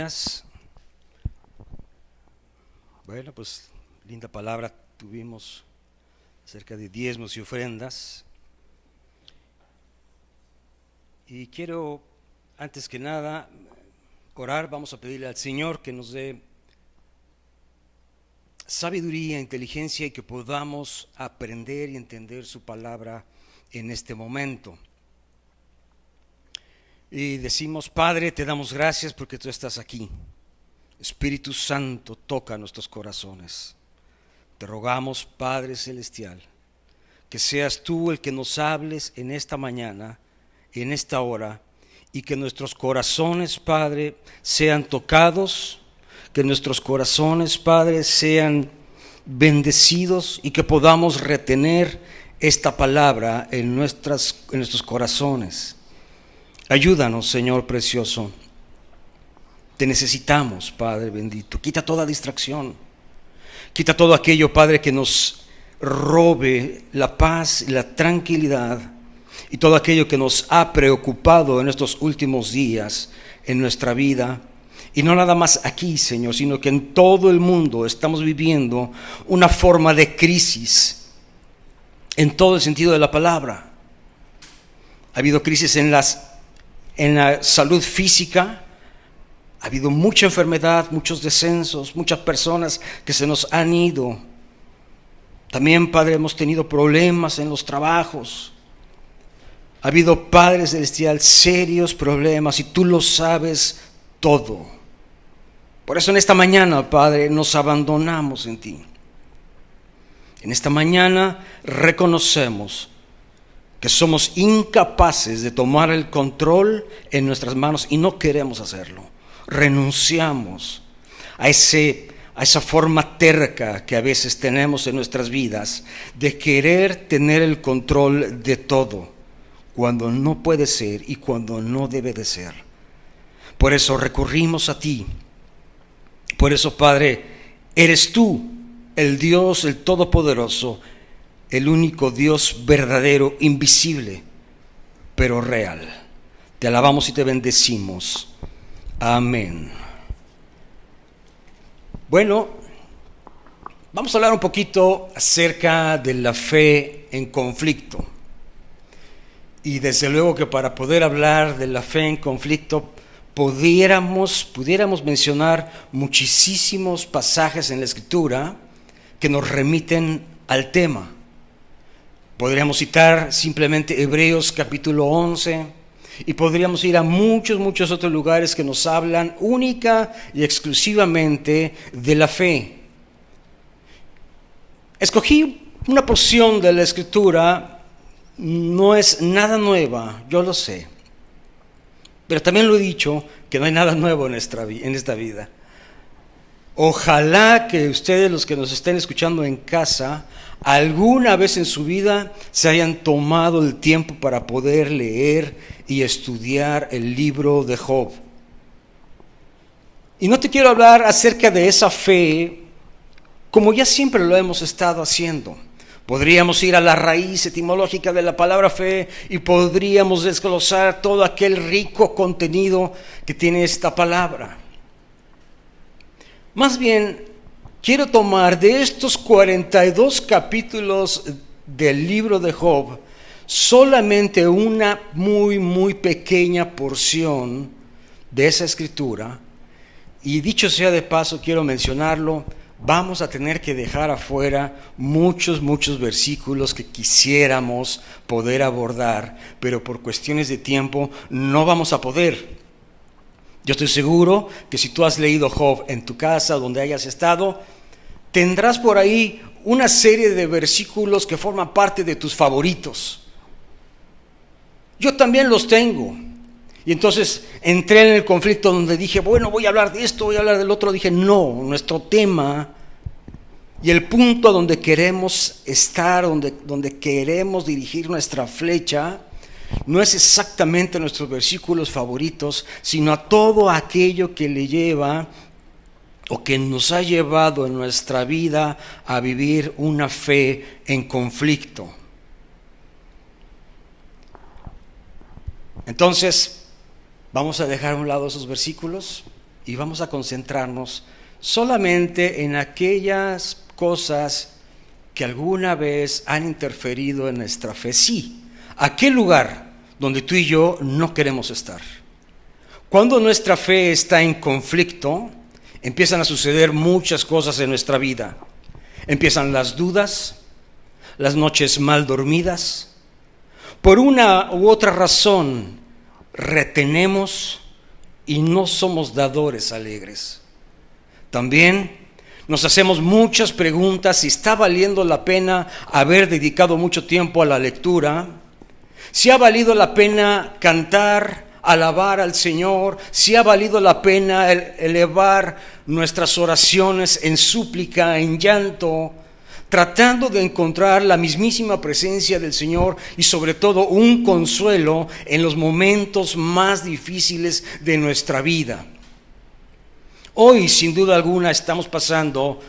días. Bueno, pues linda palabra tuvimos acerca de diezmos y ofrendas. Y quiero, antes que nada, orar. Vamos a pedirle al Señor que nos dé sabiduría, inteligencia y que podamos aprender y entender su palabra en este momento. Y decimos: Padre, te damos gracias porque tú estás aquí. Espíritu Santo, toca nuestros corazones. Te rogamos, Padre Celestial, que seas tú el que nos hables en esta mañana, en esta hora, y que nuestros corazones, Padre, sean tocados, que nuestros corazones, Padre, sean bendecidos y que podamos retener esta palabra en nuestros corazones. Ayúdanos, Señor precioso. Te necesitamos, Padre bendito. Quita toda distracción. Quita todo aquello, Padre, que nos robe la paz y la tranquilidad, y todo aquello que nos ha preocupado en estos últimos días en nuestra vida. Y no nada más aquí, Señor, sino que en todo el mundo estamos viviendo una forma de crisis en todo el sentido de la palabra. Ha habido crisis en la salud física. Ha habido mucha enfermedad, muchos descensos, muchas personas que se nos han ido. También, Padre, hemos tenido problemas en los trabajos. Ha habido, Padre Celestial, serios problemas, y tú lo sabes todo. Por eso en esta mañana, Padre, nos abandonamos en ti. En esta mañana reconocemos que somos incapaces de tomar el control en nuestras manos y no queremos hacerlo. Renunciamos a esa forma terca que a veces tenemos en nuestras vidas de querer tener el control de todo, cuando no puede ser y cuando no debe de ser. Por eso recurrimos a ti. Por eso, Padre, eres tú el Dios, el Todopoderoso, el único Dios verdadero, invisible, pero real. Te alabamos y te bendecimos. Amén. Bueno, vamos a hablar un poquito acerca de la fe en conflicto. Y desde luego que para poder hablar de la fe en conflicto, pudiéramos mencionar muchísimos pasajes en la Escritura que nos remiten al tema. Podríamos citar simplemente Hebreos capítulo 11, y podríamos ir a muchos otros lugares que nos hablan única y exclusivamente de la fe. Escogí una porción de la Escritura, no es nada nueva, yo lo sé, pero también lo he dicho, que no hay nada nuevo en esta vida. Ojalá que ustedes, los que nos estén escuchando en casa, alguna vez en su vida se hayan tomado el tiempo para poder leer y estudiar el libro de Job. Y no te quiero hablar acerca de esa fe como ya siempre lo hemos estado haciendo. Podríamos ir a la raíz etimológica de la palabra fe y podríamos desglosar todo aquel rico contenido que tiene esta palabra. Más bien, quiero tomar de estos 42 capítulos del libro de Job solamente una muy pequeña porción de esa escritura. Y dicho sea de paso, quiero mencionarlo, vamos a tener que dejar afuera muchos versículos que quisiéramos poder abordar, pero por cuestiones de tiempo no vamos a poder. Yo estoy seguro que si tú has leído Job en tu casa, donde hayas estado, tendrás por ahí una serie de versículos que forman parte de tus favoritos. Yo también los tengo. Y entonces entré en el conflicto donde dije, bueno, voy a hablar de esto, voy a hablar del otro. Dije, no, nuestro tema y el punto a donde queremos estar, donde queremos dirigir nuestra flecha, no es exactamente nuestros versículos favoritos, sino a todo aquello que le lleva o que nos ha llevado en nuestra vida a vivir una fe en conflicto. Entonces, vamos a dejar a un lado esos versículos y vamos a concentrarnos solamente en aquellas cosas que alguna vez han interferido en nuestra fe. Sí, aquel lugar donde tú y yo no queremos estar. Cuando nuestra fe está en conflicto, empiezan a suceder muchas cosas en nuestra vida. Empiezan las dudas, las noches mal dormidas. Por una u otra razón, retenemos y no somos dadores alegres. También nos hacemos muchas preguntas si está valiendo la pena haber dedicado mucho tiempo a la lectura, si ha valido la pena cantar, alabar al Señor, si ha valido la pena elevar nuestras oraciones en súplica, en llanto, tratando de encontrar la mismísima presencia del Señor y sobre todo un consuelo en los momentos más difíciles de nuestra vida. Hoy, sin duda alguna, estamos pasando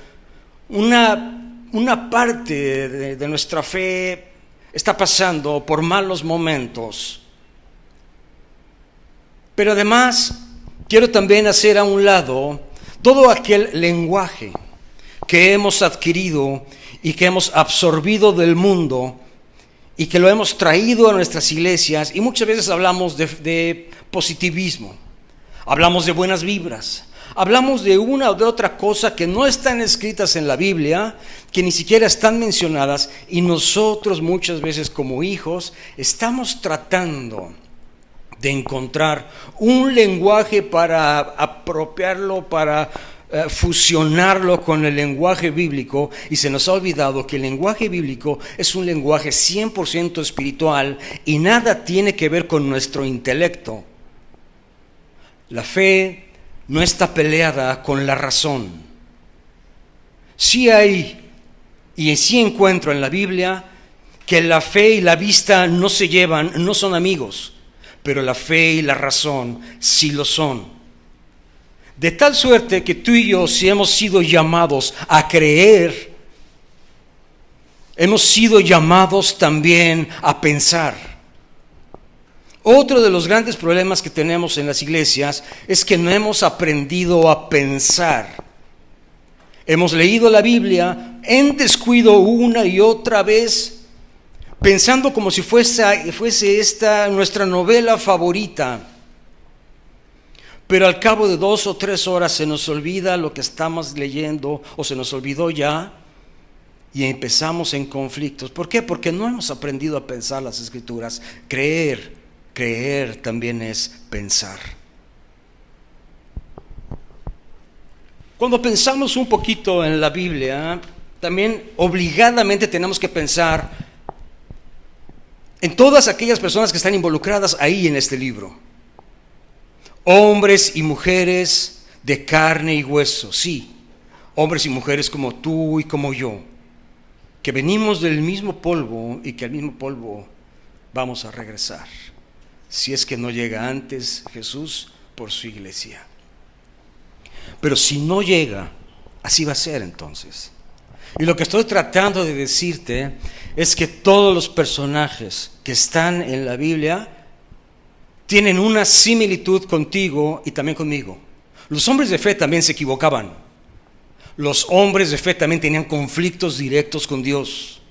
una parte de nuestra fe, está pasando por malos momentos. Pero además, quiero también hacer a un lado todo aquel lenguaje que hemos adquirido y que hemos absorbido del mundo y que lo hemos traído a nuestras iglesias, y muchas veces hablamos de positivismo, hablamos de buenas vibras, hablamos de una o de otra cosa que no están escritas en la Biblia, que ni siquiera están mencionadas, y nosotros muchas veces como hijos estamos tratando de encontrar un lenguaje para apropiarlo, para fusionarlo con el lenguaje bíblico, y se nos ha olvidado que el lenguaje bíblico es un lenguaje 100% espiritual y nada tiene que ver con nuestro intelecto. La fe no está peleada con la razón. Sí hay y sí encuentro en la Biblia que la fe y la vista no se llevan, no son amigos, pero la fe y la razón sí lo son. De tal suerte que tú y yo, si hemos sido llamados a creer, hemos sido llamados también a pensar. Otro de los grandes problemas que tenemos en las iglesias es que no hemos aprendido a pensar. Hemos leído la Biblia en descuido una y otra vez, pensando como si fuese esta nuestra novela favorita. Pero al cabo de 2 o 3 horas se nos olvida lo que estamos leyendo, o se nos olvidó ya, y empezamos en conflictos. ¿Por qué? Porque no hemos aprendido a pensar las Escrituras. Creer también es pensar. Cuando pensamos un poquito en la Biblia, también obligadamente tenemos que pensar en todas aquellas personas que están involucradas ahí en este libro. Hombres y mujeres de carne y hueso, sí. Hombres y mujeres como tú y como yo, que venimos del mismo polvo y que al mismo polvo vamos a regresar, si es que no llega antes Jesús por su iglesia. Pero si no llega, así va a ser entonces. Y lo que estoy tratando de decirte es que todos los personajes que están en la Biblia tienen una similitud contigo y también conmigo. Los hombres de fe también se equivocaban. Los hombres de fe también tenían conflictos directos con Dios.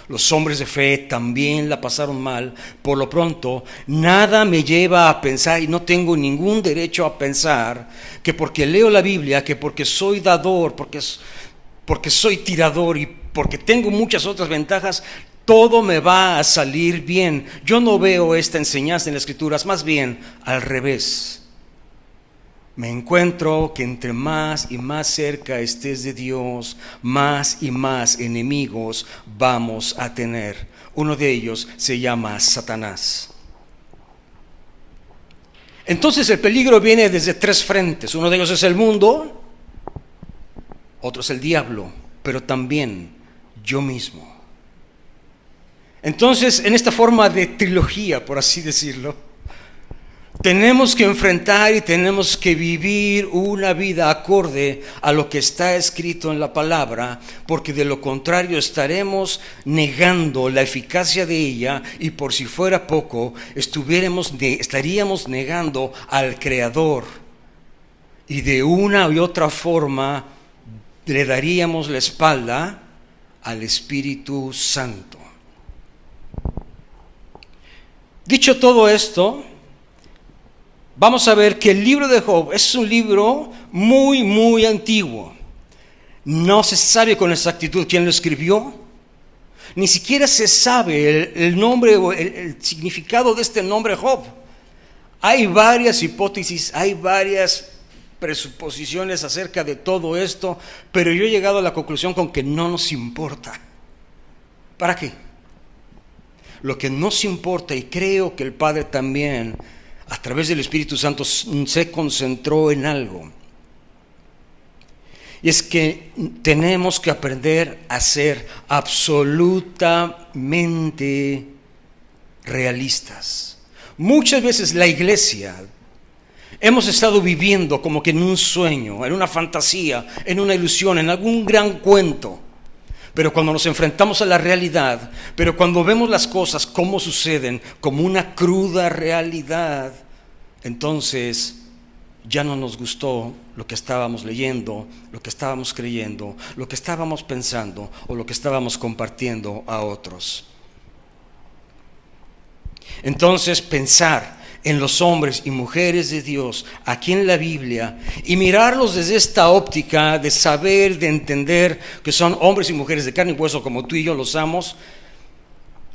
Los hombres de fe también la pasaron mal. Por lo pronto, nada me lleva a pensar, y no tengo ningún derecho a pensar, que porque leo la Biblia, que porque soy dador, porque soy tirador y porque tengo muchas otras ventajas, todo me va a salir bien. Yo no veo esta enseñanza en las Escrituras, más bien al revés. Me encuentro que entre más y más cerca estés de Dios, más y más enemigos vamos a tener. Uno de ellos se llama Satanás. Entonces el peligro viene desde 3 frentes. Uno de ellos es el mundo, otro es el diablo, pero también yo mismo. Entonces, en esta forma de trilogía, por así decirlo, tenemos que enfrentar y tenemos que vivir una vida acorde a lo que está escrito en la palabra, porque de lo contrario estaremos negando la eficacia de ella, y por si fuera poco, estaríamos negando al Creador. y de una u otra forma le daríamos la espalda al Espíritu Santo. Dicho todo esto, vamos a ver que el libro de Job es un libro muy antiguo. No se sabe con exactitud quién lo escribió. Ni siquiera se sabe el nombre o el significado de este nombre Job. Hay varias hipótesis, hay varias presuposiciones acerca de todo esto, pero yo he llegado a la conclusión con que no nos importa. ¿Para qué? Lo que nos importa, y creo que el Padre también, a través del Espíritu Santo, se concentró en algo. Y es que tenemos que aprender a ser absolutamente realistas. Muchas veces la iglesia hemos estado viviendo como que en un sueño, en una fantasía, en una ilusión, en algún gran cuento. Pero cuando nos enfrentamos a la realidad, pero cuando vemos las cosas como suceden, como una cruda realidad, entonces ya no nos gustó lo que estábamos leyendo, lo que estábamos creyendo, lo que estábamos pensando o lo que estábamos compartiendo a otros. Entonces, pensar en los hombres y mujeres de Dios aquí en la Biblia y mirarlos desde esta óptica de saber, de entender que son hombres y mujeres de carne y hueso como tú y yo los somos,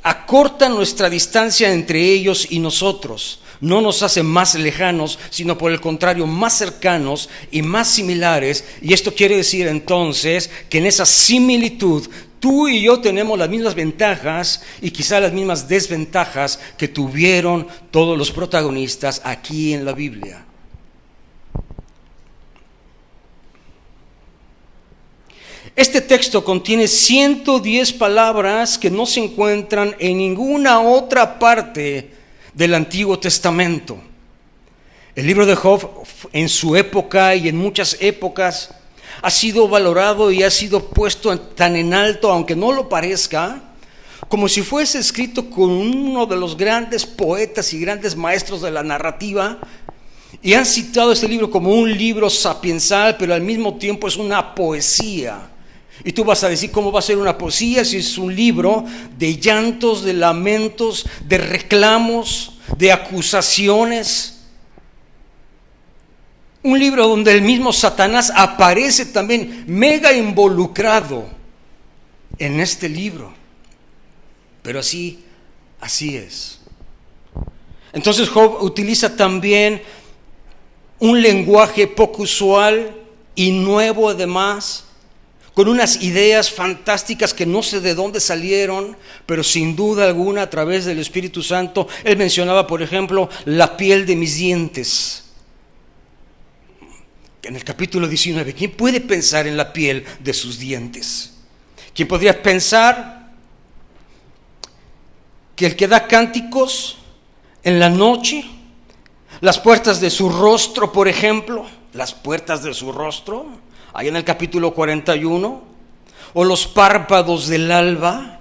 acorta nuestra distancia entre ellos y nosotros. No nos hace más lejanos, sino por el contrario, más cercanos y más similares. Y esto quiere decir entonces que en esa similitud tú y yo tenemos las mismas ventajas y quizá las mismas desventajas que tuvieron todos los protagonistas aquí en la Biblia. Este texto contiene 110 palabras que no se encuentran en ninguna otra parte del Antiguo Testamento. El libro de Job, en su época y en muchas épocas, ha sido valorado y ha sido puesto tan en alto, aunque no lo parezca, como si fuese escrito con uno de los grandes poetas y grandes maestros de la narrativa, y han citado este libro como un libro sapiensal, pero al mismo tiempo es una poesía. Y tú vas a decir, ¿cómo va a ser una poesía si es un libro de llantos, de lamentos, de reclamos, de acusaciones? Un libro donde el mismo Satanás aparece también mega involucrado en este libro. Pero así es. Entonces Job utiliza también un lenguaje poco usual y nuevo además, con unas ideas fantásticas que no sé de dónde salieron, pero sin duda alguna a través del Espíritu Santo. Él mencionaba, por ejemplo, la piel de mis dientes. En el capítulo 19, ¿quién puede pensar en la piel de sus dientes? ¿Quién podría pensar que el que da cánticos en la noche, las puertas de su rostro, por ejemplo, las puertas de su rostro, ahí en el capítulo 41, o los párpados del alba?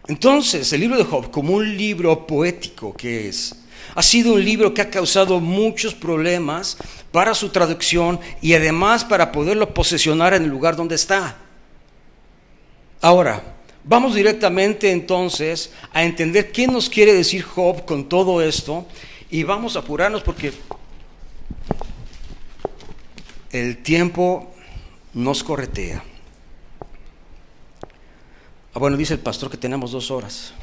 Entonces, el libro de Job, como un libro poético que es, ha sido un libro que ha causado muchos problemas para su traducción y además para poderlo posesionar en el lugar donde está. Ahora, vamos directamente entonces a entender qué nos quiere decir Job con todo esto, y vamos a apurarnos porque el tiempo nos corretea. Bueno, dice el pastor que tenemos 2 horas.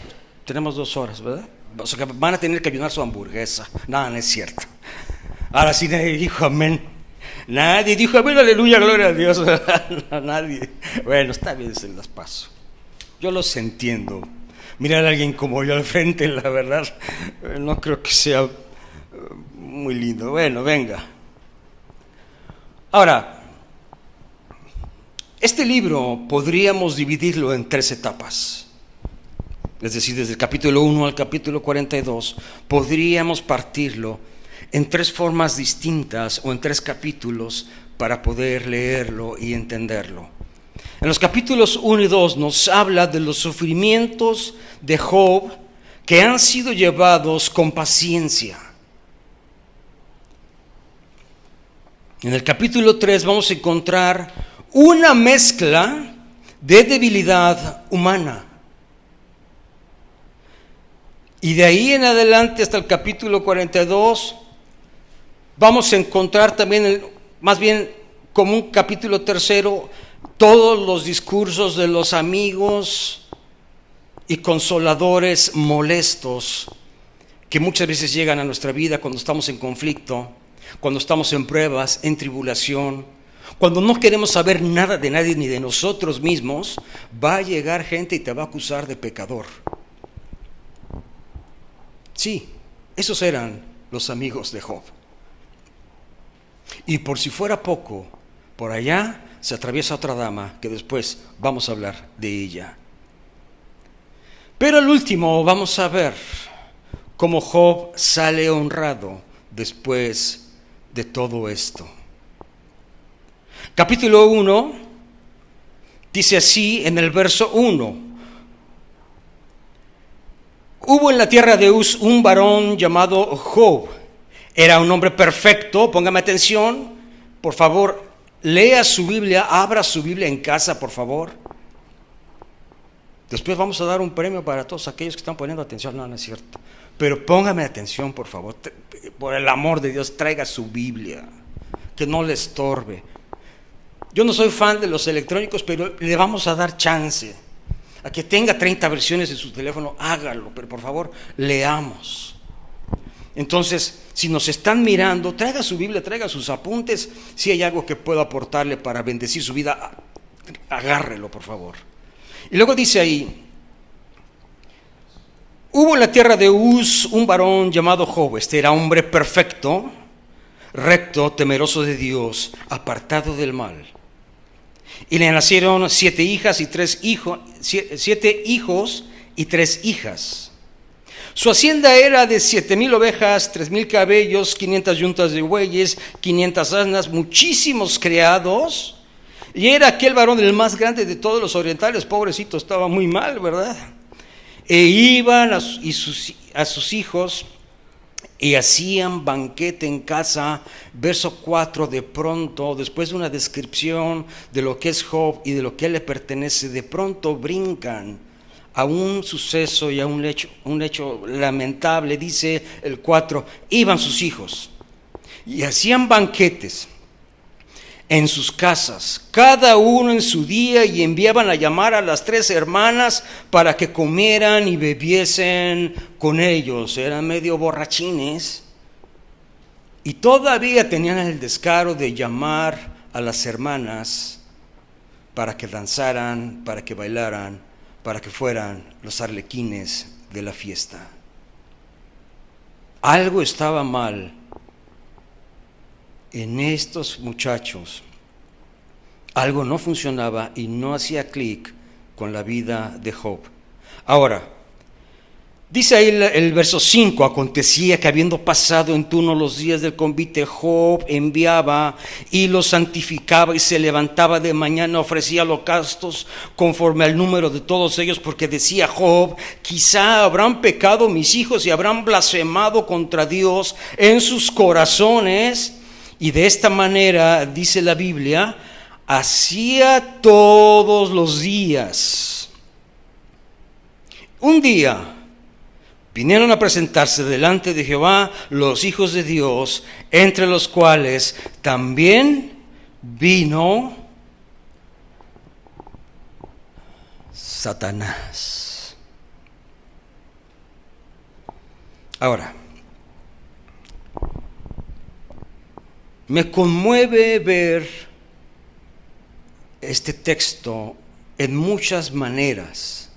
Tenemos 2 horas, ¿verdad? O sea, que van a tener que ayunar su hamburguesa. No, no es cierto. Ahora sí nadie dijo amén. Nadie dijo amén, aleluya, gloria a Dios. Nadie. Bueno, está bien, se las paso. Yo los entiendo. Mirar a alguien como yo al frente, la verdad, no creo que sea muy lindo. Bueno, venga. Ahora, este libro podríamos dividirlo en 3 etapas. Es decir, desde el capítulo 1 al capítulo 42, podríamos partirlo en 3 formas distintas o en 3 capítulos para poder leerlo y entenderlo. En los capítulos 1 y 2 nos habla de los sufrimientos de Job que han sido llevados con paciencia. En el capítulo 3 vamos a encontrar una mezcla de debilidad humana. Y de ahí en adelante hasta el capítulo 42 vamos a encontrar también, más bien como un capítulo tercero, todos los discursos de los amigos y consoladores molestos que muchas veces llegan a nuestra vida cuando estamos en conflicto, cuando estamos en pruebas, en tribulación, cuando no queremos saber nada de nadie ni de nosotros mismos. Va a llegar gente y te va a acusar de pecador. Sí, esos eran los amigos de Job. Y por si fuera poco, por allá se atraviesa otra dama que después vamos a hablar de ella. Pero al último vamos a ver cómo Job sale honrado después de todo esto. Capítulo 1 dice así en el verso 1: Hubo en la tierra de Uz un varón llamado Job. Era un hombre perfecto. Póngame atención, por favor, lea su Biblia, abra su Biblia en casa, por favor. Después vamos a dar un premio para todos aquellos que están poniendo atención. No, no es cierto. Pero póngame atención, por favor. Por el amor de Dios, traiga su Biblia, que no le estorbe. Yo no soy fan de los electrónicos, pero le vamos a dar chance a que tenga 30 versiones en su teléfono. Hágalo, pero por favor, leamos. Entonces, si nos están mirando, traiga su Biblia, traiga sus apuntes. Si hay algo que pueda aportarle para bendecir su vida, agárrelo, por favor. Y luego dice ahí: hubo en la tierra de Uz un varón llamado Job. Este era hombre perfecto, recto, temeroso de Dios, apartado del mal. Y le nacieron 7 hijas y 3 hijos, 7 hijos y 3 hijas. Su hacienda era de 7,000 ovejas, 3,000 caballos, 500 yuntas de bueyes, 500 asnas, muchísimos criados. Y era aquel varón el más grande de todos los orientales. Pobrecito, estaba muy mal, ¿verdad? E iban a sus hijos y hacían banquete en casa. Verso 4, de pronto, después de una descripción de lo que es Job y de lo que le pertenece, de pronto brincan a un suceso y a un hecho lamentable. Dice el 4: iban sus hijos y hacían banquetes en sus casas, cada uno en su día, y enviaban a llamar a las 3 hermanas para que comieran y bebiesen con ellos. Eran medio borrachines y todavía tenían el descaro de llamar a las hermanas para que danzaran, para que bailaran, para que fueran los arlequines de la fiesta. Algo estaba mal en estos muchachos. Algo no funcionaba y no hacía clic con la vida de Job. Ahora, dice ahí el verso 5: acontecía que habiendo pasado en turno los días del convite, Job enviaba y los santificaba, y se levantaba de mañana, ofrecía holocaustos conforme al número de todos ellos, porque decía Job: quizá habrán pecado mis hijos y habrán blasfemado contra Dios en sus corazones. Y de esta manera, dice la Biblia, hacía todos los días. Un día vinieron a presentarse delante de Jehová los hijos de Dios, entre los cuales también vino Satanás. Ahora, me conmueve ver este texto en muchas maneras.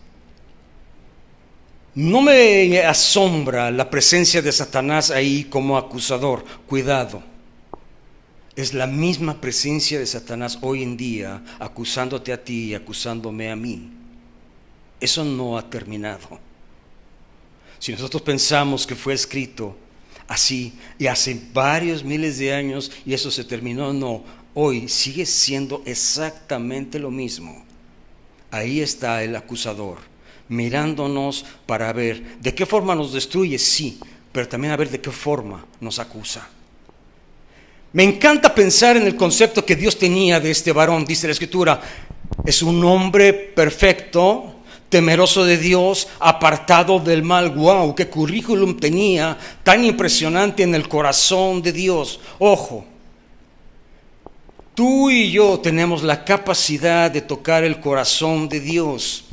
No me asombra la presencia de Satanás ahí como acusador. Cuidado, es la misma presencia de Satanás hoy en día acusándote a ti y acusándome a mí. Eso no ha terminado. Si nosotros pensamos que fue escrito así y hace varios miles de años y eso se terminó, no, hoy sigue siendo exactamente lo mismo. Ahí está el acusador, mirándonos para ver de qué forma nos destruye, sí, pero también a ver de qué forma nos acusa. Me encanta pensar en el concepto que Dios tenía de este varón. Dice la Escritura, es un hombre perfecto, temeroso de Dios, apartado del mal. ¡Wow! ¡Qué currículum tenía tan impresionante en el corazón de Dios! Ojo, tú y yo tenemos la capacidad de tocar el corazón de Dios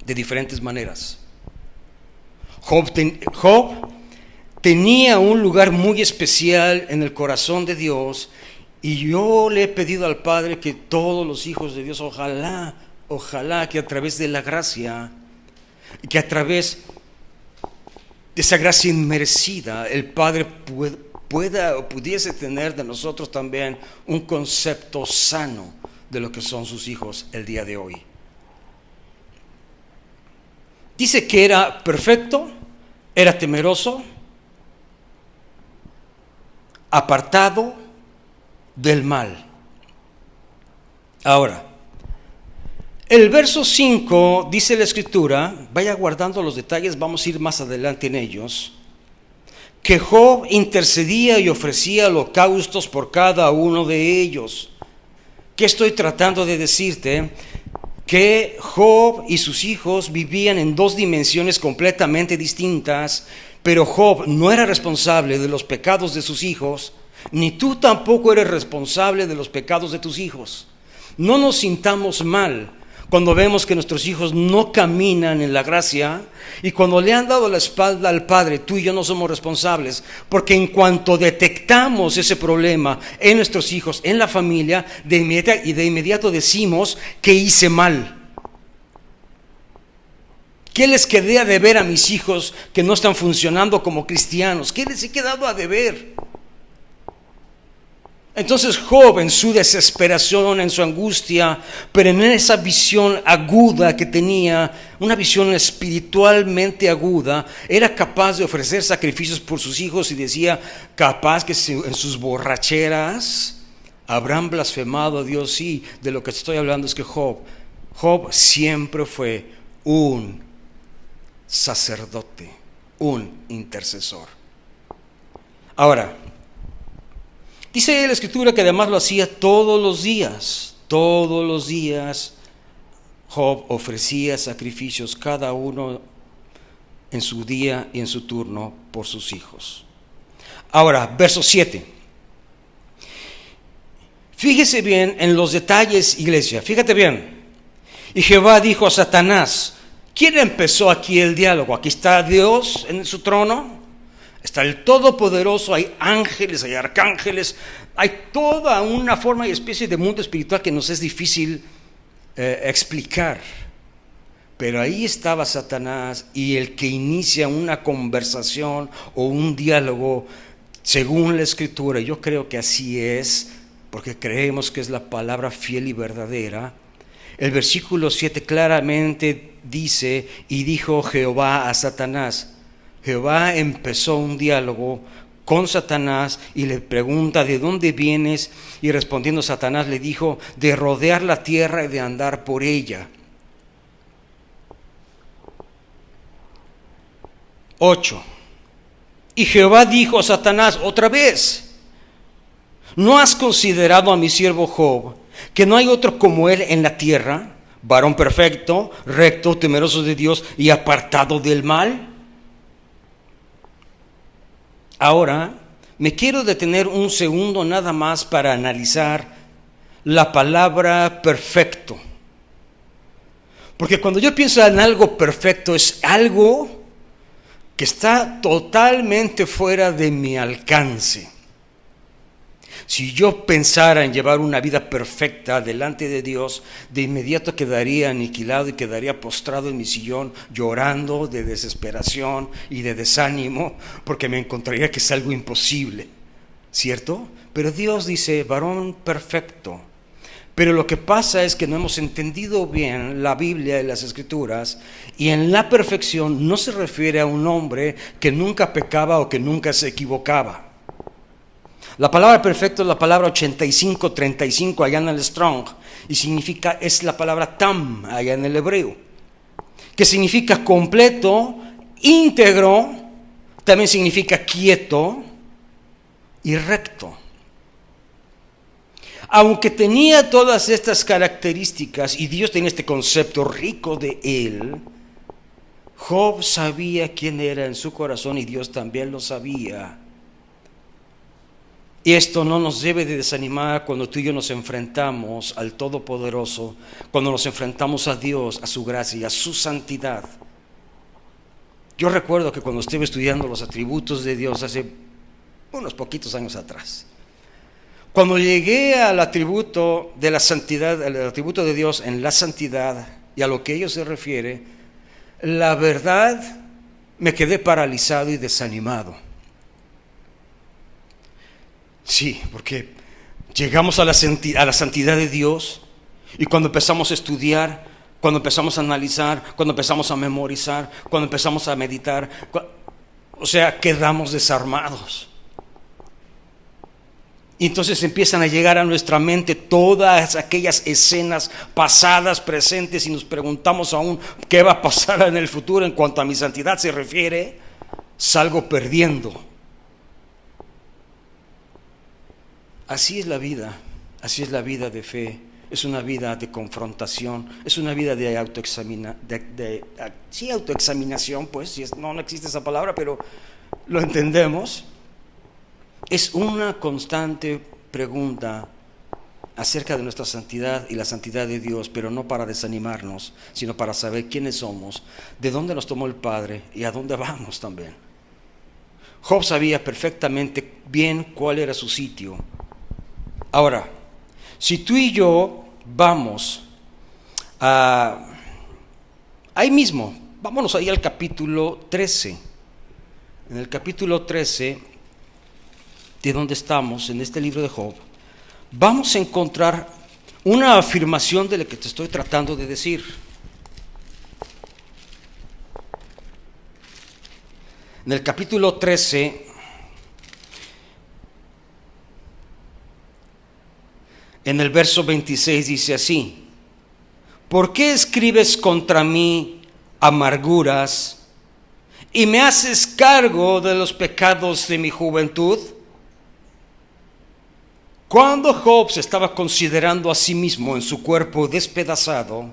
de diferentes maneras. Job tenía un lugar muy especial en el corazón de Dios, y yo le he pedido al Padre que todos los hijos de Dios, ojalá que a través de la gracia, que a través de esa gracia inmerecida, el Padre pueda o pudiese tener de nosotros también un concepto sano de lo que son sus hijos el día de hoy. Dice que era perfecto, era temeroso, apartado del mal. Ahora, el verso 5 dice la Escritura, vaya guardando los detalles, vamos a ir más adelante en ellos, que Job intercedía y ofrecía holocaustos por cada uno de ellos. ¿Qué estoy tratando de decirte? Que Job y sus hijos vivían en dos dimensiones completamente distintas, pero Job no era responsable de los pecados de sus hijos, ni tú tampoco eres responsable de los pecados de tus hijos. No nos sintamos mal cuando vemos que nuestros hijos no caminan en la gracia, y cuando le han dado la espalda al Padre, tú y yo no somos responsables, porque en cuanto detectamos ese problema en nuestros hijos, en la familia, de inmediato decimos que hice mal. ¿Qué les quedé a deber a mis hijos que no están funcionando como cristianos? ¿Qué les he quedado a deber? Entonces Job, en su desesperación, en su angustia, pero en esa visión aguda que tenía, una visión espiritualmente aguda, era capaz de ofrecer sacrificios por sus hijos, y decía, capaz que en sus borracheras habrán blasfemado a Dios. Sí, de lo que estoy hablando es que Job siempre fue un sacerdote, un intercesor. Ahora, dice la Escritura que además lo hacía todos los días. Todos los días Job ofrecía sacrificios, cada uno en su día y en su turno, por sus hijos. Ahora, verso 7. Fíjese bien en los detalles, iglesia, fíjate bien. Y Jehová dijo a Satanás, ¿quién empezó aquí el diálogo? Aquí está Dios en su trono. Está el Todopoderoso, hay ángeles, hay arcángeles, hay toda una forma y especie de mundo espiritual que nos es difícil explicar. Pero ahí estaba Satanás, y el que inicia una conversación o un diálogo según la Escritura, yo creo que así es, porque creemos que es la palabra fiel y verdadera. El versículo 7 claramente dice, y dijo Jehová a Satanás. Jehová empezó un diálogo con Satanás y le pregunta, ¿de dónde vienes? Y respondiendo Satanás le dijo, de rodear la tierra y de andar por ella. 8. Y Jehová dijo a Satanás otra vez, ¿no has considerado a mi siervo Job, que no hay otro como él en la tierra, varón perfecto, recto, temeroso de Dios y apartado del mal? Ahora, me quiero detener un segundo nada más para analizar la palabra perfecto. Porque cuando yo pienso en algo perfecto, es algo que está totalmente fuera de mi alcance. Si yo pensara en llevar una vida perfecta delante de Dios, de inmediato quedaría aniquilado y quedaría postrado en mi sillón llorando de desesperación y de desánimo, porque me encontraría que es algo imposible, ¿cierto? Pero Dios dice, varón perfecto. Pero lo que pasa es que no hemos entendido bien la Biblia y las Escrituras, y en la perfección no se refiere a un hombre que nunca pecaba o que nunca se equivocaba. La palabra perfecto es la palabra 8535 allá en el Strong, y es la palabra tam allá en el hebreo, que significa completo, íntegro, también significa quieto y recto. Aunque tenía todas estas características y Dios tenía este concepto rico de él, Job sabía quién era en su corazón y Dios también lo sabía. Y esto no nos debe de desanimar cuando tú y yo nos enfrentamos al Todopoderoso, cuando nos enfrentamos a Dios, a su gracia y a su santidad. Yo recuerdo que cuando estuve estudiando los atributos de Dios hace unos poquitos años atrás, cuando llegué al atributo de la santidad, al atributo de Dios en la santidad y a lo que ello se refiere, la verdad me quedé paralizado y desanimado. Sí, porque llegamos a la santidad de Dios y cuando empezamos a estudiar, cuando empezamos a analizar, cuando empezamos a memorizar, cuando empezamos a meditar, quedamos desarmados. Y entonces empiezan a llegar a nuestra mente todas aquellas escenas pasadas, presentes, y nos preguntamos aún qué va a pasar en el futuro. En cuanto a mi santidad se refiere, salgo perdiendo. Así es la vida de fe. Es una vida de confrontación, es una vida de autoexaminación, pues, no existe esa palabra, pero lo entendemos. Es una constante pregunta acerca de nuestra santidad y la santidad de Dios, pero no para desanimarnos, sino para saber quiénes somos, de dónde nos tomó el Padre y a dónde vamos también. Job sabía perfectamente bien cuál era su sitio. Ahora, si tú y yo vamos ahí mismo, vámonos ahí al capítulo 13. En el capítulo 13, de donde estamos, en este libro de Job, vamos a encontrar una afirmación de lo que te estoy tratando de decir. En el capítulo 13, en el verso 26 dice así: ¿por qué escribes contra mí amarguras y me haces cargo de los pecados de mi juventud? Cuando Job se estaba considerando a sí mismo en su cuerpo despedazado,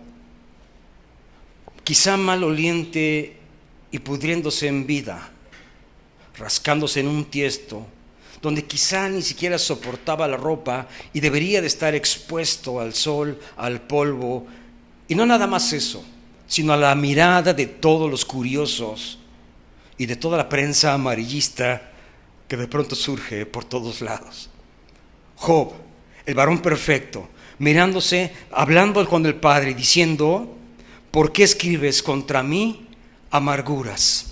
quizá maloliente y pudriéndose en vida, rascándose en un tiesto, donde quizá ni siquiera soportaba la ropa y debería de estar expuesto al sol, al polvo, y no nada más eso, sino a la mirada de todos los curiosos y de toda la prensa amarillista que de pronto surge por todos lados. Job, el varón perfecto, mirándose, hablando con el Padre, diciendo: ¿por qué escribes contra mí amarguras?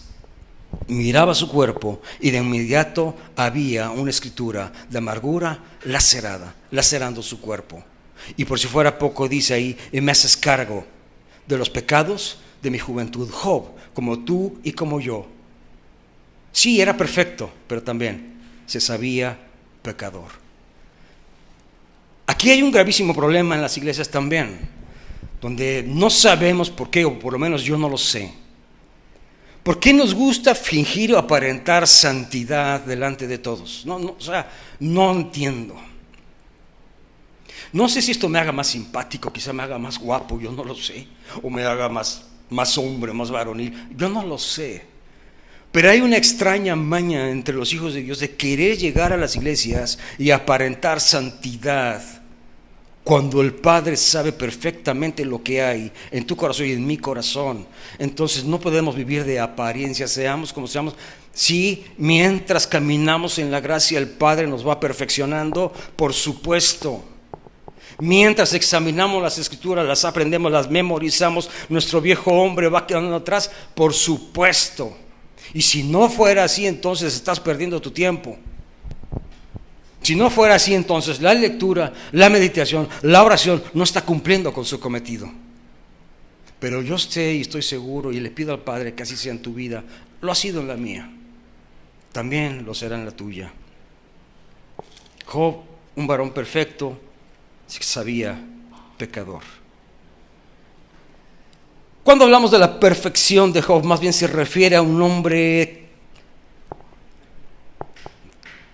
Miraba su cuerpo y de inmediato había una escritura de amargura lacerando su cuerpo. Y por si fuera poco dice ahí: y me haces cargo de los pecados de mi juventud. Job, como tú y como yo, sí era perfecto, pero también se sabía pecador. Aquí hay un gravísimo problema en las iglesias también, donde no sabemos por qué, o por lo menos yo no lo sé. ¿Por qué nos gusta fingir o aparentar santidad delante de todos? No entiendo. No sé si esto me haga más simpático, quizá me haga más guapo, yo no lo sé, o me haga más hombre, más varonil, yo no lo sé. Pero hay una extraña maña entre los hijos de Dios de querer llegar a las iglesias y aparentar santidad, cuando el Padre sabe perfectamente lo que hay en tu corazón y en mi corazón. Entonces no podemos vivir de apariencia, seamos como seamos. Sí, mientras caminamos en la gracia, el Padre nos va perfeccionando, por supuesto. Mientras examinamos las Escrituras, las aprendemos, las memorizamos, nuestro viejo hombre va quedando atrás, por supuesto. Y si no fuera así, entonces estás perdiendo tu tiempo. Si no fuera así, entonces la lectura, la meditación, la oración no está cumpliendo con su cometido. Pero yo sé y estoy seguro y le pido al Padre que así sea en tu vida. Lo ha sido en la mía, también lo será en la tuya. Job, un varón perfecto, sabía pecador. Cuando hablamos de la perfección de Job, más bien se refiere a un hombre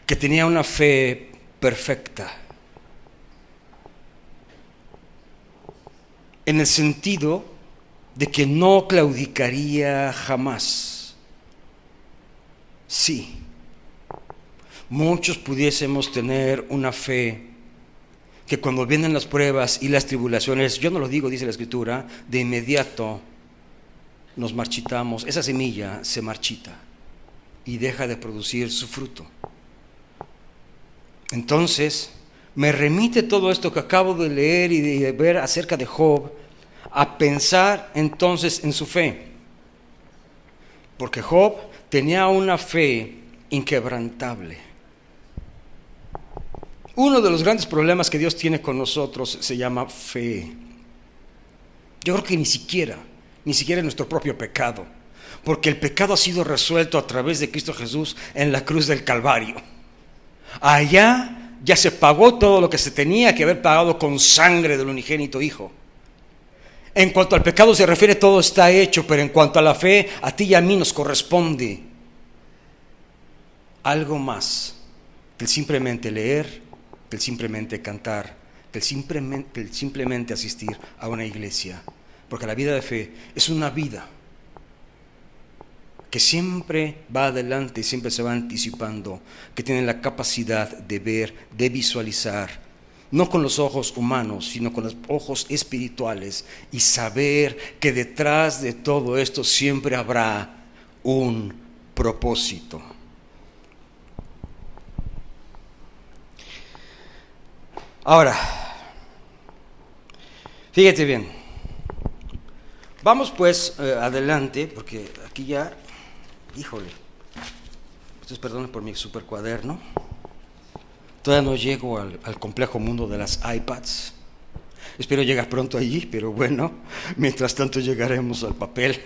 que tenía una fe perfecta. en el sentido de que no claudicaría jamás. Sí, muchos pudiésemos tener una fe que cuando vienen las pruebas y las tribulaciones, yo no lo digo, dice la Escritura, de inmediato nos marchitamos, esa semilla se marchita y deja de producir su fruto. Entonces, me remite todo esto que acabo de leer y de ver acerca de Job a pensar entonces en su fe. Porque Job tenía una fe inquebrantable. Uno de los grandes problemas que Dios tiene con nosotros se llama fe. Yo creo que ni siquiera nuestro propio pecado, porque el pecado ha sido resuelto a través de Cristo Jesús en la cruz del Calvario. Allá ya se pagó todo lo que se tenía que haber pagado con sangre del unigénito Hijo. En cuanto al pecado se refiere, todo está hecho, pero en cuanto a la fe, a ti y a mí nos corresponde algo más que el simplemente leer, que el simplemente cantar, que el simplemente asistir a una iglesia. Porque la vida de fe es una vida que siempre va adelante y siempre se va anticipando, que tiene la capacidad de ver, de visualizar, no con los ojos humanos, sino con los ojos espirituales, y saber que detrás de todo esto siempre habrá un propósito. Ahora, fíjate bien, vamos pues adelante, porque aquí ya, híjole, ustedes perdonen por mi super cuaderno, todavía no llego al complejo mundo de las iPads, espero llegar pronto allí, pero bueno, mientras tanto llegaremos al papel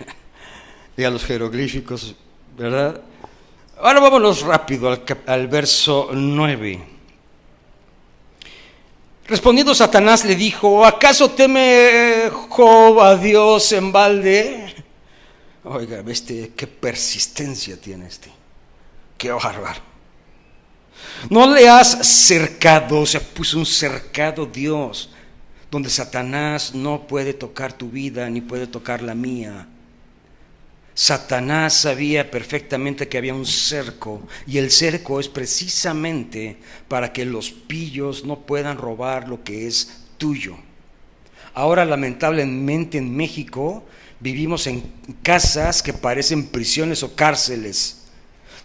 y a los jeroglíficos, ¿verdad? Ahora vámonos rápido al verso 9. Respondiendo Satanás le dijo: ¿acaso teme Job a Dios en balde? Oiga, qué persistencia tiene qué bárbaro. No le has cercado, se puso un cercado Dios, donde Satanás no puede tocar tu vida ni puede tocar la mía. Satanás sabía perfectamente que había un cerco, y el cerco es precisamente para que los pillos no puedan robar lo que es tuyo. Ahora, lamentablemente, en México vivimos en casas que parecen prisiones o cárceles,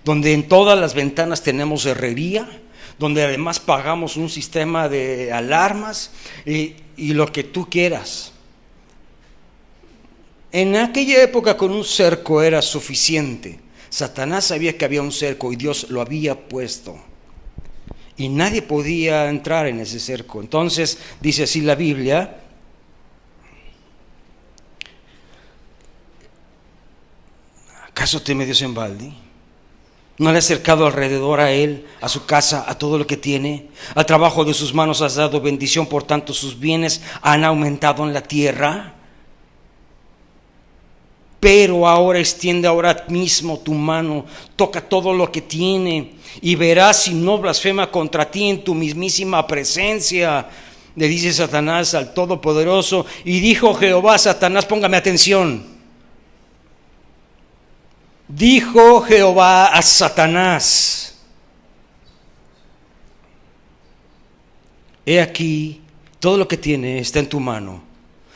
donde en todas las ventanas tenemos herrería, donde además pagamos un sistema de alarmas y lo que tú quieras. En aquella época con un cerco era suficiente. Satanás sabía que había un cerco y Dios lo había puesto, y nadie podía entrar en ese cerco. Entonces dice así la Biblia: ¿acaso teme Dios en balde? ¿No le has cercado alrededor a él, a su casa, a todo lo que tiene? Al trabajo de sus manos has dado bendición, por tanto sus bienes han aumentado en la tierra. Pero ahora extiende ahora mismo tu mano, toca todo lo que tiene, y verás si no blasfema contra ti en tu mismísima presencia. Le dice Satanás al Todopoderoso. Y dijo Jehová a Satanás, póngame atención. Dijo Jehová a Satanás: he aquí, todo lo que tiene está en tu mano,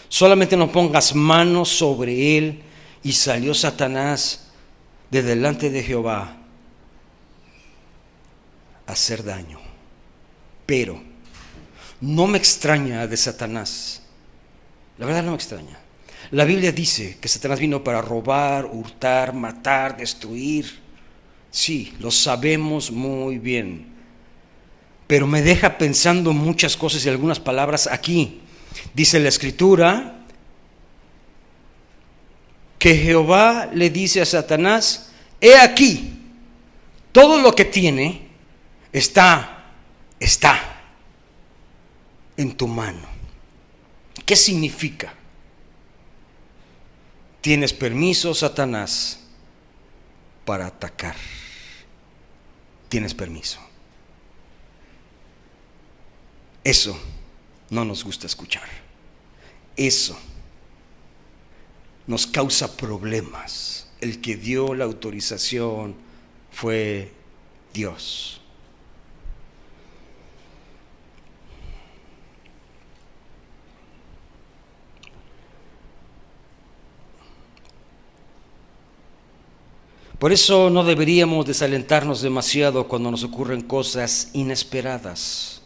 solamente no pongas mano sobre él. Y salió Satanás de delante de Jehová a hacer daño. Pero no me extraña de Satanás, la verdad no me extraña. La Biblia dice que Satanás vino para robar, hurtar, matar, destruir. Sí, lo sabemos muy bien. Pero me deja pensando muchas cosas y algunas palabras aquí. Dice la Escritura que Jehová le dice a Satanás: he aquí, todo lo que tiene está en tu mano. ¿Qué significa? Tienes permiso, Satanás, para atacar. Tienes permiso. Eso no nos gusta escuchar. Eso nos causa problemas. El que dio la autorización fue Dios. Por eso no deberíamos desalentarnos demasiado cuando nos ocurren cosas inesperadas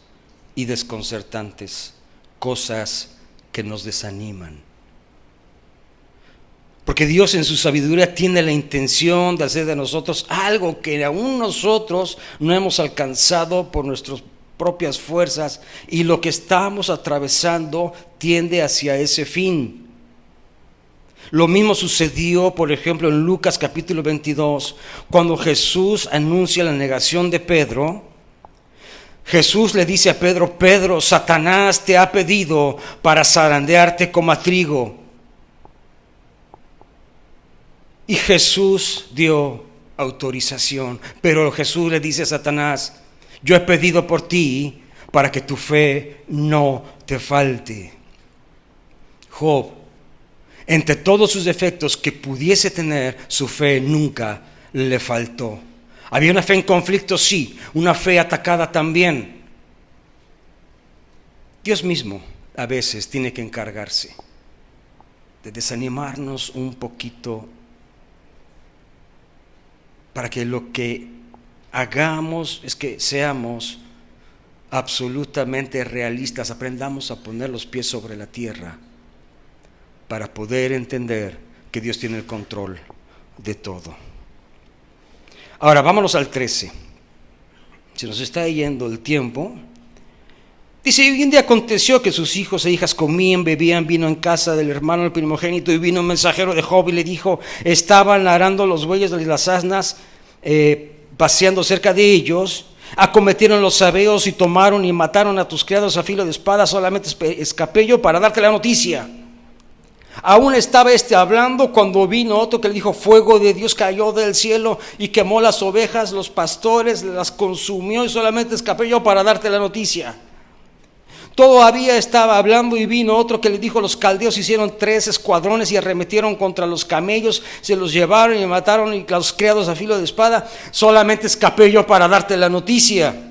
y desconcertantes, cosas que nos desaniman. Porque Dios en su sabiduría tiene la intención de hacer de nosotros algo que aún nosotros no hemos alcanzado por nuestras propias fuerzas, y lo que estamos atravesando tiende hacia ese fin. Lo mismo sucedió, por ejemplo, en Lucas capítulo 22, cuando Jesús anuncia la negación de Pedro. Jesús le dice a Pedro: Pedro, Satanás te ha pedido para zarandearte como a trigo. Y Jesús dio autorización, pero Jesús le dice a Satanás: yo he pedido por ti para que tu fe no te falte. Job, entre todos sus defectos que pudiese tener, su fe nunca le faltó. Había una fe en conflicto, sí, una fe atacada también. Dios mismo a veces tiene que encargarse de desanimarnos un poquito, para que lo que hagamos es que seamos absolutamente realistas, aprendamos a poner los pies sobre la tierra para poder entender que Dios tiene el control de todo. Ahora vámonos al 13. Se nos está yendo el tiempo. Dice: y un día aconteció que sus hijos e hijas comían, bebían vino en casa del hermano el primogénito, y vino un mensajero de Job y le dijo: estaban arando los bueyes de las asnas, paseando cerca de ellos, acometieron los sabeos y tomaron y mataron a tus criados a filo de espada, solamente escapé yo para darte la noticia. Aún estaba hablando cuando vino otro que le dijo: fuego de Dios cayó del cielo y quemó las ovejas, los pastores las consumió, y solamente escapé yo para darte la noticia. Todavía estaba hablando y vino otro que le dijo: los caldeos hicieron 3 escuadrones y arremetieron contra los camellos, se los llevaron y mataron y los criados a filo de espada, solamente escapé yo para darte la noticia.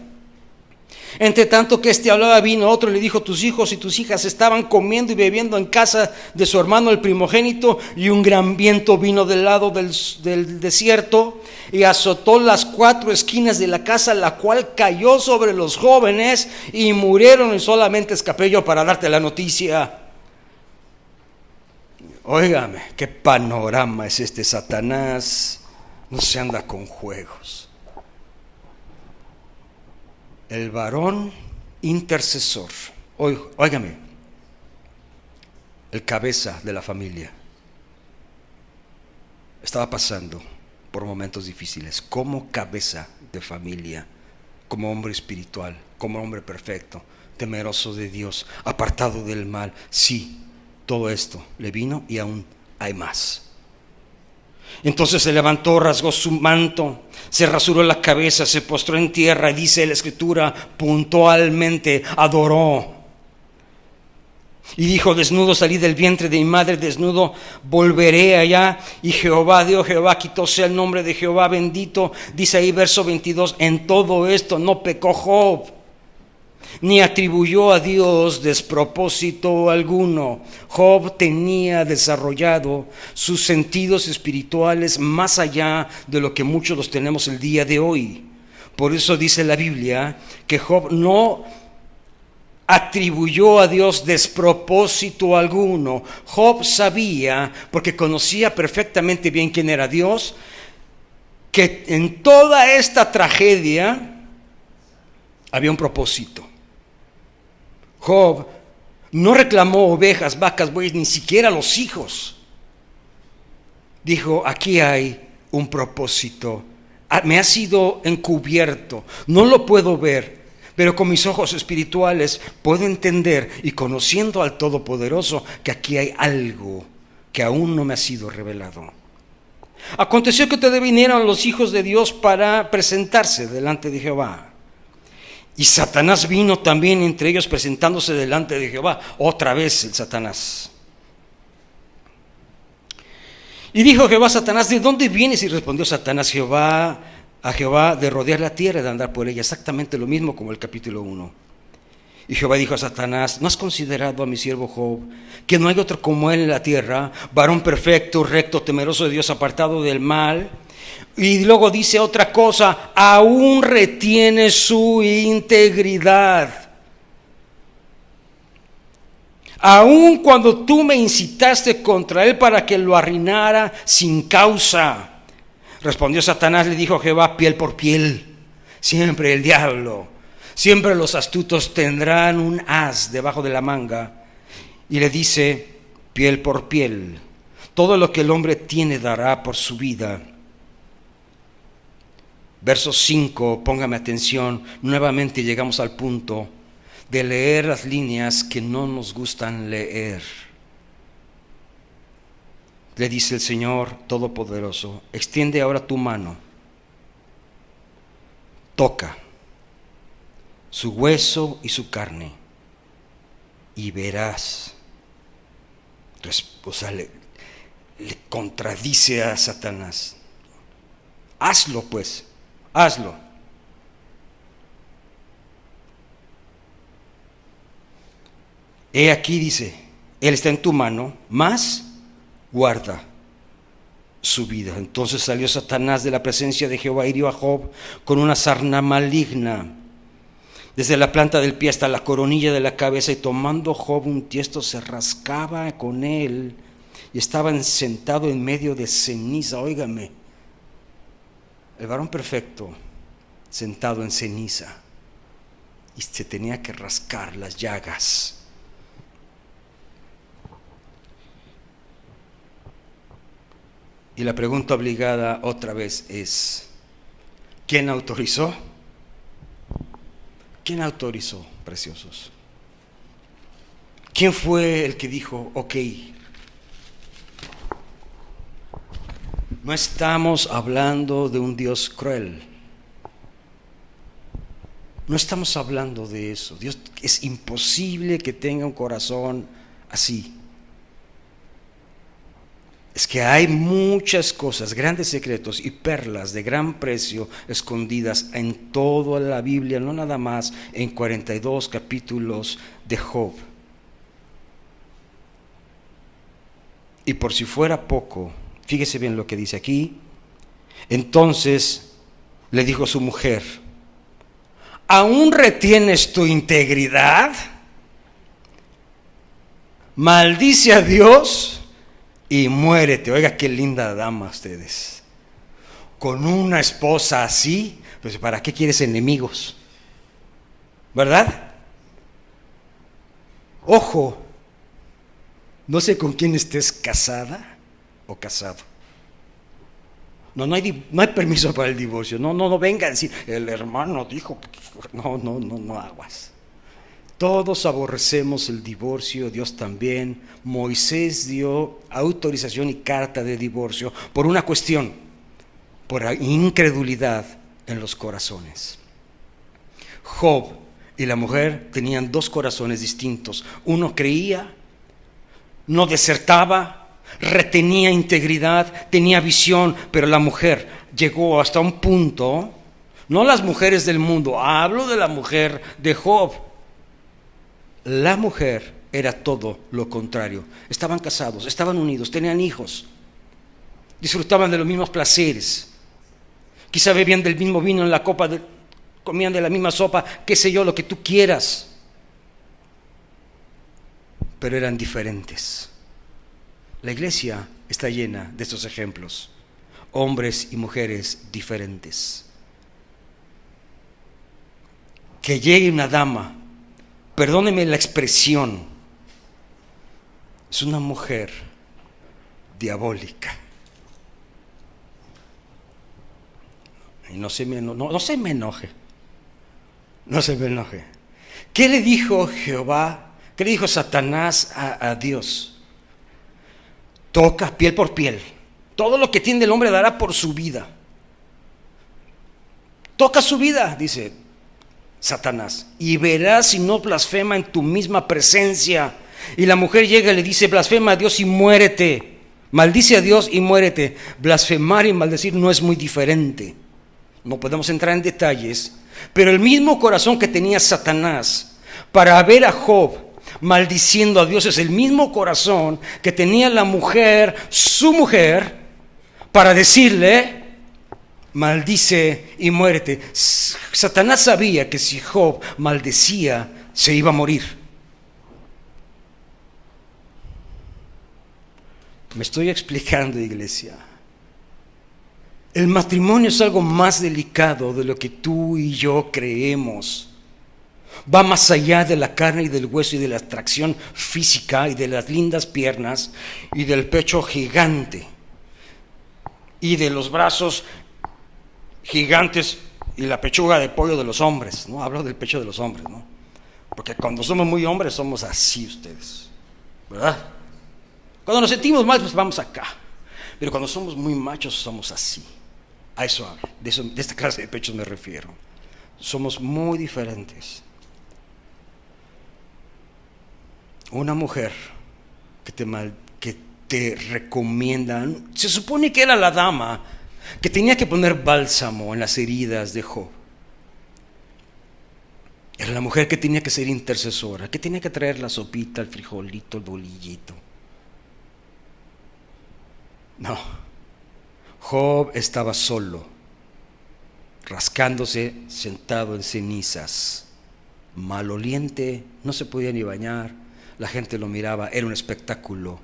Entre tanto que hablaba, vino otro y le dijo: tus hijos y tus hijas estaban comiendo y bebiendo en casa de su hermano el primogénito, y un gran viento vino del lado del desierto y azotó las 4 esquinas de la casa, la cual cayó sobre los jóvenes y murieron, y solamente escapé yo para darte la noticia. Óigame, qué panorama es este. Satanás no se anda con juegos. El varón intercesor, óigame, el cabeza de la familia, estaba pasando por momentos difíciles como cabeza de familia, como hombre espiritual, como hombre perfecto, temeroso de Dios, apartado del mal. Sí, todo esto le vino y aún hay más. Entonces se levantó, rasgó su manto, se rasuró la cabeza, se postró en tierra, y dice la Escritura, puntualmente adoró. Y dijo: desnudo salí del vientre de mi madre, desnudo volveré allá. Y Jehová dio, Jehová quitó, sea el nombre de Jehová bendito. Dice ahí verso 22, en todo esto no pecó Job, ni atribuyó a Dios despropósito alguno. Job tenía desarrollado sus sentidos espirituales más allá de lo que muchos los tenemos el día de hoy. Por eso dice la Biblia que Job no atribuyó a Dios despropósito alguno. Job sabía, porque conocía perfectamente bien quién era Dios, que en toda esta tragedia había un propósito. Job no reclamó ovejas, vacas, bueyes, ni siquiera los hijos. Dijo: aquí hay un propósito, me ha sido encubierto, no lo puedo ver, pero con mis ojos espirituales puedo entender, y conociendo al Todopoderoso, que aquí hay algo que aún no me ha sido revelado. Aconteció que te vinieron los hijos de Dios para presentarse delante de Jehová. Y Satanás vino también entre ellos, presentándose delante de Jehová. Otra vez el Satanás. Y dijo Jehová a Satanás, ¿de dónde vienes? Y respondió Satanás a Jehová de rodear la tierra y de andar por ella. Exactamente lo mismo como el capítulo 1. Y Jehová dijo a Satanás, ¿no has considerado a mi siervo Job, que no hay otro como él en la tierra, varón perfecto, recto, temeroso de Dios, apartado del mal? Y luego dice otra cosa, aún retiene su integridad. Aun cuando tú me incitaste contra él para que lo arruinara sin causa. Respondió Satanás, le dijo a Jehová, piel por piel. Siempre el diablo, siempre los astutos tendrán un as debajo de la manga. Y le dice, piel por piel. Todo lo que el hombre tiene dará por su vida. Verso 5, póngame atención. Nuevamente llegamos al punto de leer las líneas que no nos gustan leer. Le dice el Señor Todopoderoso, extiende ahora tu mano, toca su hueso y su carne, y verás. O sea, le contradice a Satanás. Hazlo pues, hazlo. He aquí, dice, él está en tu mano, mas guarda su vida. Entonces salió Satanás de la presencia de Jehová y hirió a Job con una sarna maligna, desde la planta del pie hasta la coronilla de la cabeza, y tomando Job un tiesto se rascaba con él, y estaba sentado en medio de ceniza. Óigame, el varón perfecto sentado en ceniza, y se tenía que rascar las llagas. Y la pregunta obligada otra vez es, ¿quién autorizó? ¿Quién autorizó, preciosos? ¿Quién fue el que dijo, ok? No estamos hablando de un Dios cruel. No estamos hablando de eso. Dios, es imposible que tenga un corazón así. Es que hay muchas cosas, grandes secretos y perlas de gran precio escondidas en toda la Biblia, no nada más en 42 capítulos de Job. Y por si fuera poco, fíjese bien lo que dice aquí. Entonces le dijo a su mujer, ¿aún retienes tu integridad? Maldice a Dios y muérete. Oiga, qué linda dama ustedes. Con una esposa así, pues ¿para qué quieres enemigos? ¿Verdad? Ojo, no sé con quién estés casada o casado. No hay permiso para el divorcio. No venga a decir, el hermano dijo, no aguas. Todos aborrecemos el divorcio, Dios también. Moisés dio autorización y carta de divorcio por una cuestión, por incredulidad en los corazones. Job y la mujer tenían dos corazones distintos. Uno creía, no desertaba, retenía integridad, tenía visión, pero la mujer llegó hasta un punto, no las mujeres del mundo, hablo de la mujer de Job. La mujer era todo lo contrario. Estaban casados, estaban unidos, tenían hijos, disfrutaban de los mismos placeres, quizá bebían del mismo vino en la copa, comían de la misma sopa, qué sé yo, lo que tú quieras, pero eran diferentes. La iglesia está llena de estos ejemplos, hombres y mujeres diferentes. Que llegue una dama, perdóneme la expresión, es una mujer diabólica. Y no se me enoje. ¿Qué le dijo Jehová? ¿Qué le dijo Satanás a Dios? Toca piel por piel. Todo lo que tiene el hombre dará por su vida. Toca su vida, dice Satanás, y verás si no blasfema en tu misma presencia. Y la mujer llega y le dice, blasfema a Dios y muérete. Maldice a Dios y muérete. Blasfemar y maldecir no es muy diferente. No podemos entrar en detalles, pero el mismo corazón que tenía Satanás para ver a Job maldiciendo a Dios es el mismo corazón que tenía la mujer, su mujer, para decirle: maldice y muérete. Satanás sabía que si Job maldecía, se iba a morir. Me estoy explicando, iglesia. El matrimonio es algo más delicado de lo que tú y yo creemos. Va más allá de la carne y del hueso y de la atracción física y de las lindas piernas y del pecho gigante y de los brazos gigantes y la pechuga de pollo de los hombres, ¿no? Hablo del pecho de los hombres, ¿no? Porque cuando somos muy hombres somos así ustedes, ¿verdad? Cuando nos sentimos mal, pues vamos acá. Pero cuando somos muy machos somos así. A eso hablo, de esta clase de pechos me refiero. Somos muy diferentes. Una mujer que te recomiendan, se supone que era la dama que tenía que poner bálsamo en las heridas de Job. Era la mujer que tenía que ser intercesora, que tenía que traer la sopita, el frijolito, el bolillito. No, Job estaba solo, rascándose, sentado en cenizas, maloliente, no se podía ni bañar, la gente lo miraba, era un espectáculo.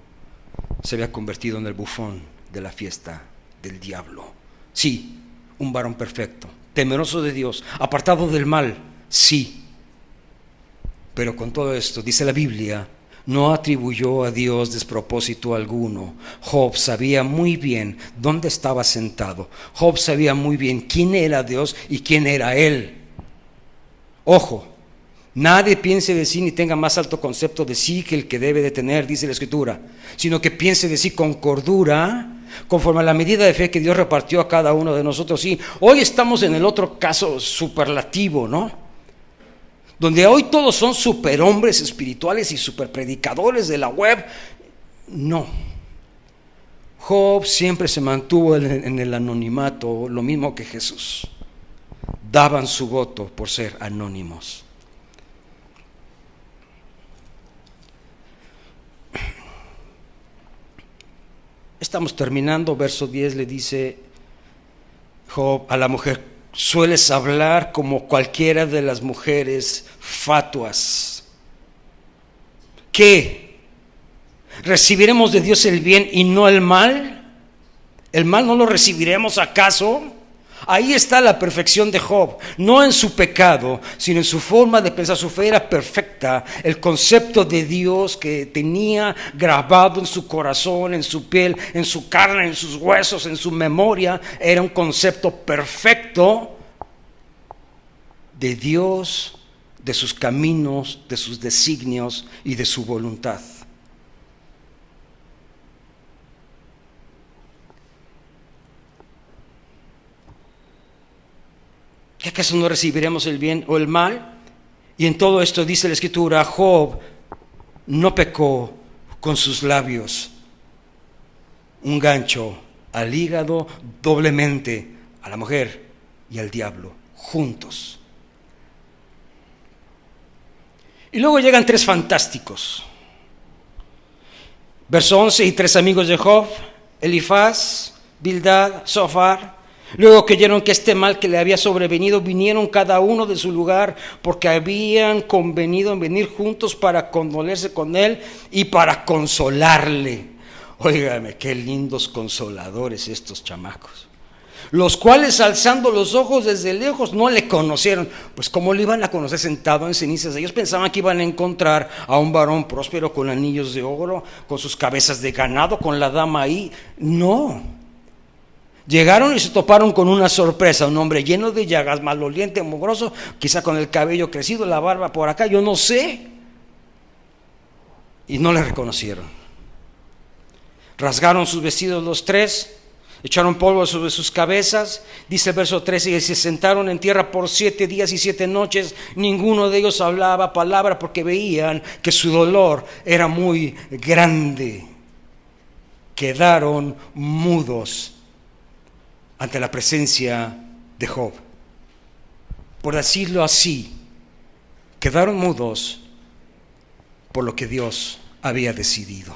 Se había convertido en el bufón de la fiesta del diablo. Sí, un varón perfecto, temeroso de Dios, apartado del mal, sí. Pero con todo esto, dice la Biblia, no atribuyó a Dios despropósito alguno. Job sabía muy bien dónde estaba sentado. Job sabía muy bien quién era Dios y quién era él. Ojo, nadie piense de sí ni tenga más alto concepto de sí que el que debe de tener, dice la Escritura, sino que piense de sí con cordura, conforme a la medida de fe que Dios repartió a cada uno de nosotros. Sí, hoy estamos en el otro caso superlativo, ¿no? Donde hoy todos son superhombres espirituales y superpredicadores de la web. No. Job siempre se mantuvo en el anonimato, lo mismo que Jesús. Daban su voto por ser anónimos. Estamos terminando, verso 10 le dice Job a la mujer: sueles hablar como cualquiera de las mujeres fatuas. ¿Qué? ¿Recibiremos de Dios el bien y no el mal? ¿El mal no lo recibiremos acaso? Ahí está la perfección de Job, no en su pecado, sino en su forma de pensar. Su fe era perfecta. El concepto de Dios que tenía grabado en su corazón, en su piel, en su carne, en sus huesos, en su memoria, era un concepto perfecto de Dios, de sus caminos, de sus designios y de su voluntad. ¿Que acaso no recibiremos el bien o el mal? Y en todo esto dice la Escritura, Job no pecó con sus labios. Un gancho al hígado doblemente, a la mujer y al diablo, juntos. Y luego llegan tres fantásticos. Verso 11, y tres amigos de Job, Elifaz, Bildad, Zofar. Luego que oyeron que este mal que le había sobrevenido, vinieron cada uno de su lugar, porque habían convenido en venir juntos para condolerse con él y para consolarle. Óigame, qué lindos consoladores estos chamacos. Los cuales, alzando los ojos desde lejos, no le conocieron. Pues ¿cómo le iban a conocer sentado en cenizas? Ellos pensaban que iban a encontrar a un varón próspero con anillos de oro, con sus cabezas de ganado, con la dama ahí. No. Llegaron y se toparon con una sorpresa, un hombre lleno de llagas, maloliente, mugroso, quizá con el cabello crecido, la barba por acá, yo no sé. Y no le reconocieron. Rasgaron sus vestidos los tres, echaron polvo sobre sus cabezas. Dice el verso 13, y se sentaron en tierra por 7 días y 7 noches. Ninguno de ellos hablaba palabra, porque veían que su dolor era muy grande. quedaron mudos ante la presencia de Job. Por decirlo así, quedaron mudos por lo que Dios había decidido.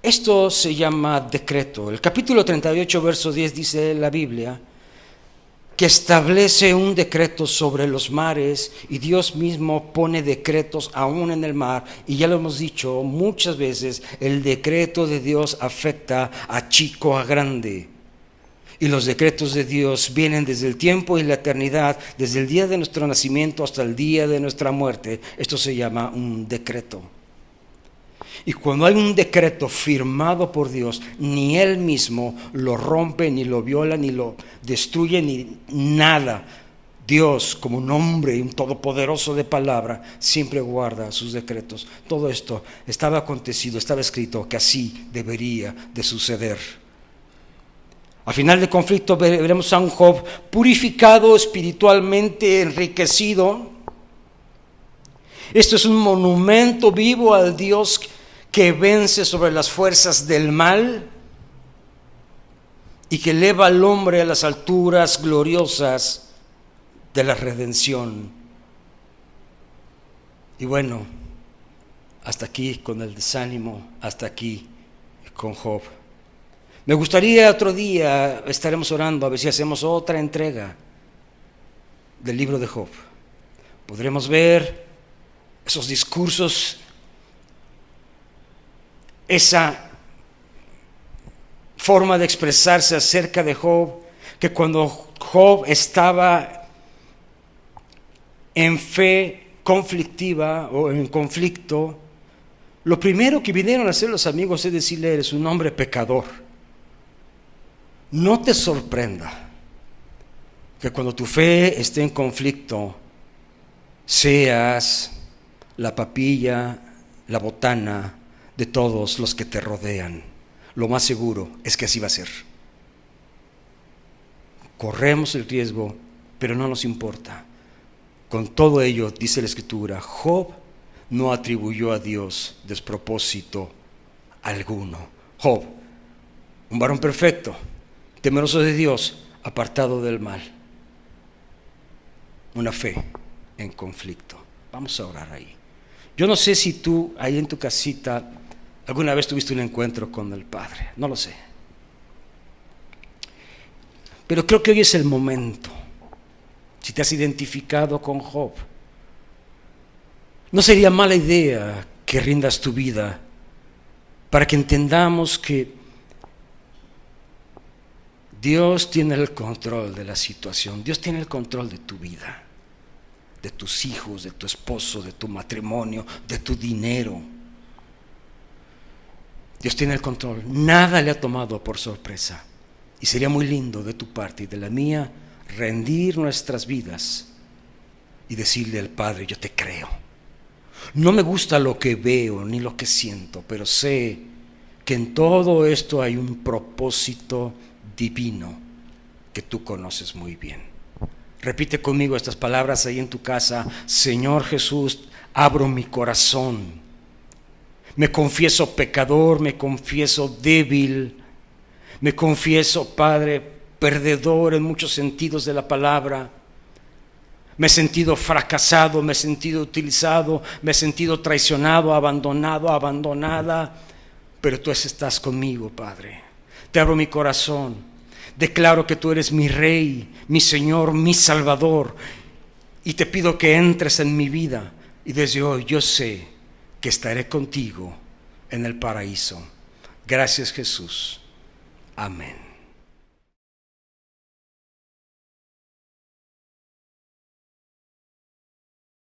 Esto se llama decreto. El capítulo 38, verso 10 dice la Biblia que establece un decreto sobre los mares, y Dios mismo pone decretos aún en el mar. Y ya lo hemos dicho muchas veces, el decreto de Dios afecta a chico, a grande. Y los decretos de Dios vienen desde el tiempo y la eternidad, desde el día de nuestro nacimiento hasta el día de nuestra muerte. Esto se llama un decreto. Y cuando hay un decreto firmado por Dios, ni Él mismo lo rompe, ni lo viola, ni lo destruye, ni nada. Dios, como un hombre y un todopoderoso de palabra, siempre guarda sus decretos. Todo esto estaba acontecido, estaba escrito que así debería de suceder. Al final del conflicto veremos a un Job purificado, espiritualmente enriquecido. Esto es un monumento vivo al Dios que vence sobre las fuerzas del mal y que eleva al hombre a las alturas gloriosas de la redención. Y bueno, hasta aquí con el desánimo, hasta aquí con Job. Me gustaría otro día, estaremos orando a ver si hacemos otra entrega del libro de Job. Podremos ver esos discursos, esa forma de expresarse acerca de Job, que cuando Job estaba en fe conflictiva o en conflicto, lo primero que vinieron a hacer los amigos es decirle: eres un hombre pecador. No te sorprenda que cuando tu fe esté en conflicto seas la papilla, la botana de todos los que te rodean. Lo más seguro es que así va a ser. Corremos el riesgo, pero no nos importa. Con todo ello, dice la Escritura, Job no atribuyó a Dios despropósito alguno. Job, un varón perfecto, temeroso de Dios, apartado del mal. Una fe en conflicto. Vamos a orar ahí. Yo no sé si tú, ahí en tu casita, alguna vez tuviste un encuentro con el Padre. No lo sé. Pero creo que hoy es el momento. Si te has identificado con Job, no sería mala idea que rindas tu vida para que entendamos que Dios tiene el control de la situación. Dios tiene el control de tu vida, de tus hijos, de tu esposo, de tu matrimonio, de tu dinero. Dios tiene el control. Nada le ha tomado por sorpresa. Y sería muy lindo de tu parte y de la mía rendir nuestras vidas y decirle al Padre: yo te creo. No me gusta lo que veo ni lo que siento, pero sé que en todo esto hay un propósito divino que tú conoces muy bien. Repite conmigo estas palabras ahí en tu casa: Señor Jesús, abro mi corazón. Me confieso pecador, me confieso débil, me confieso, Padre, perdedor en muchos sentidos de la palabra. Me he sentido fracasado, me he sentido utilizado, me he sentido traicionado, abandonado, abandonada, pero tú estás conmigo, Padre. Te abro mi corazón, declaro que tú eres mi Rey, mi Señor, mi Salvador, y te pido que entres en mi vida, y desde hoy yo sé que estaré contigo en el paraíso. Gracias, Jesús. Amén.